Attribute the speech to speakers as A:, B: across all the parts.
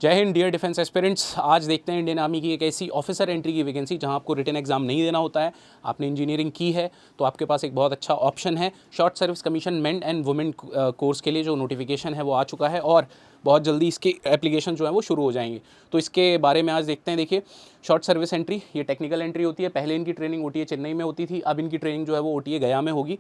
A: जय Hind dear defence aspirants. आज देखते हैं इंडियन आर्मी की एक ऐसी ऑफिसर एंट्री की वैकेंसी जहां आपको रिटन एग्जाम नहीं देना होता है। आपने इंजीनियरिंग की है तो आपके पास एक बहुत अच्छा ऑप्शन है। Short service commission main and women course के लिए जो नोटिफिकेशन है वो आ चुका है और बहुत जल्दी इसके एप्लीकेशन जो है वो शुरू हो जाएंगे। तो इसके बारे में आज देखते हैं। देखिए, शॉर्ट सर्विस एंट्री ये टेक्निकल एंट्री होती है। पहले इनकी ट्रेनिंग ओटीए चेन्नई में होती थी, अब इनकी ट्रेनिंग जो है वो ओटीए गया में होगी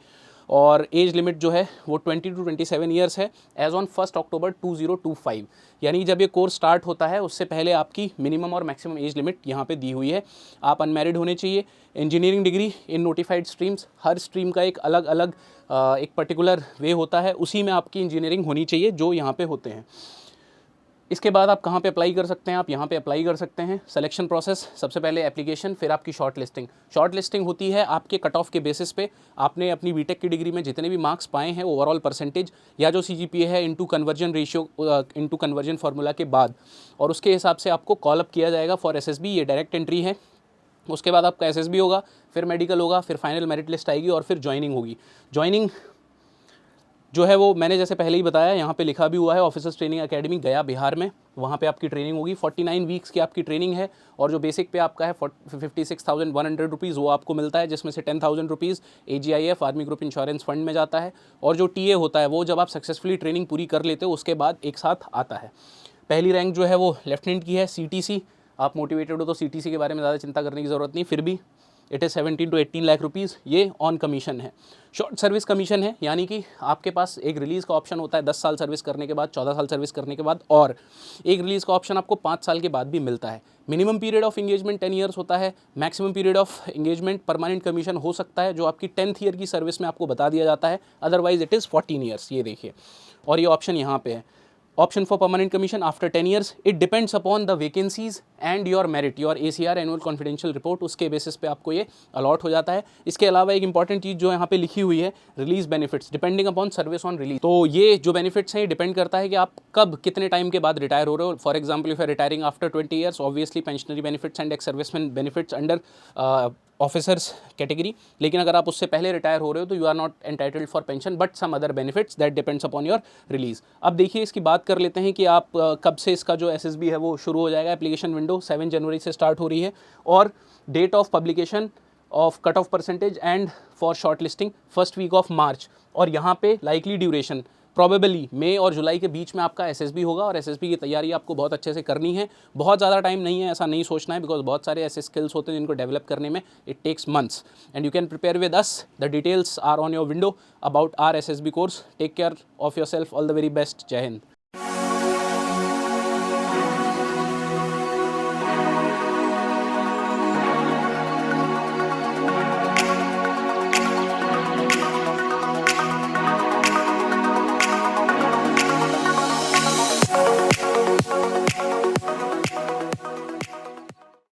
A: और एज लिमिट जो है वो 20 to 27 ईयर्स है एज ऑन 1 अक्टूबर 2025। यानी जब ये कोर्स स्टार्ट होता है उससे पहले आपकी मिनिमम और मैक्सिमम एज लिमिट यहाँ पे दी हुई है। आप अनमैरिड होने चाहिए। Engineering degree in notified streams, her stream का एक अलग अलग एक पर्टिकुलर वे होता है, उसी में आपकी इंजीनियरिंग होनी चाहिए जो यहाँ पे होते हैं। इसके बाद आप कहाँ पे अप्लाई कर सकते हैं? आप यहाँ पे अप्लाई कर सकते हैं। सिलेक्शन प्रोसेस, सबसे पहले एप्लीकेशन, फिर आपकी शॉर्ट लिस्टिंग। शॉर्ट लिस्टिंग होती है आपके कट ऑफ के बेसिस पे। आपने अपनी बीटेक की डिग्री में जितने भी मार्क्स पाए हैं ओवरऑल परसेंटेज या जो सीजीपीए है into conversion ratio into conversion formula के बाद, और उसके हिसाब से आपको कॉल अप किया जाएगा फॉर एसएसबी। ये डायरेक्ट एंट्री है। उसके बाद आपका एसएसबी होगा, फिर मेडिकल होगा, फिर फाइनल मेरिट लिस्ट आएगी और फिर ज्वाइनिंग होगी। ज्वाइनिंग जो है वो मैंने जैसे पहले ही बताया, यहाँ पे लिखा भी हुआ है ऑफिसर्स ट्रेनिंग एकेडमी गया बिहार में। वहाँ पे आपकी ट्रेनिंग होगी। 49 वीक्स की आपकी ट्रेनिंग है और जो बेसिक पे आपका है 56,100 रुपीज़ वो आपको मिलता है, जिसमें से 10,000 rupees AGIF army group insurance fund में जाता है। और जो टीए होता है वो जब आप सक्सेसफुली ट्रेनिंग पूरी कर लेते हो उसके बाद एक साथ आता है। पहली रैंक जो है वो लेफ्टिनेंट की है। CTC, आप मोटिवेटेड हो तो CTC के बारे में ज़्यादा चिंता करने की ज़रूरत नहीं, फिर भी it is 17 to 18 lakh rupees. ये ऑन कमीशन है। शॉर्ट सर्विस कमीशन है, यानी कि आपके पास एक रिलीज़ का ऑप्शन होता है 10 साल सर्विस करने के बाद, 14 साल सर्विस करने के बाद, और एक रिलीज़ का ऑप्शन आपको 5 साल के बाद भी मिलता है। Minimum period of engagement 10 years होता है। Maximum period of engagement permanent commission हो सकता है जो आपकी 10th ईयर की सर्विस में आपको बता दिया जाता है, अदरवाइज इट इज़ 14 ईयर्स। ये देखिए, और ये ऑप्शन यहाँ पे है। Option for permanent commission after 10 years, it depends upon the vacancies and your merit, your ACR annual confidential report, उसके बेसिस पे आपको ये अलॉट हो जाता है। इसके अलावा एक इंपॉर्टेंट चीज़ जो यहाँ पे लिखी हुई है, release benefits depending upon service on release. तो ये जो बेनिफिट्स हैं ये डिपेंड करता है कि आप कब कितने टाइम के बाद रिटायर हो रहे हो। For example if retiring after 20 years, obviously pensionary benefits and ex serviceman benefits under officers category. लेकिन अगर आप उससे पहले रिटायर हो रहे हो तो you are not entitled for pension but some other benefits that depends upon your release. अब देखिए, इसकी बात कर लेते हैं कि आप कब से इसका जो SSB है वो शुरू हो जाएगा। एप्लीकेशन विंडो 7 जनवरी से स्टार्ट हो रही है और date of publication of cut off percentage and for short listing first week of March. और यहाँ पे लाइकली ड्यूरेशन प्रॉबेबली मई और जुलाई के बीच में आपका SSB होगा और SSB की तैयारी आपको बहुत अच्छे से करनी है। बहुत ज़्यादा टाइम नहीं है ऐसा नहीं सोचना है, बिकॉज बहुत सारे ऐसे स्किल्स होते हैं जिनको डेवलप करने में it takes months and you can prepare with us. The details are on your window about our SSB course. Take care of your self. All the very best. जय हिंद।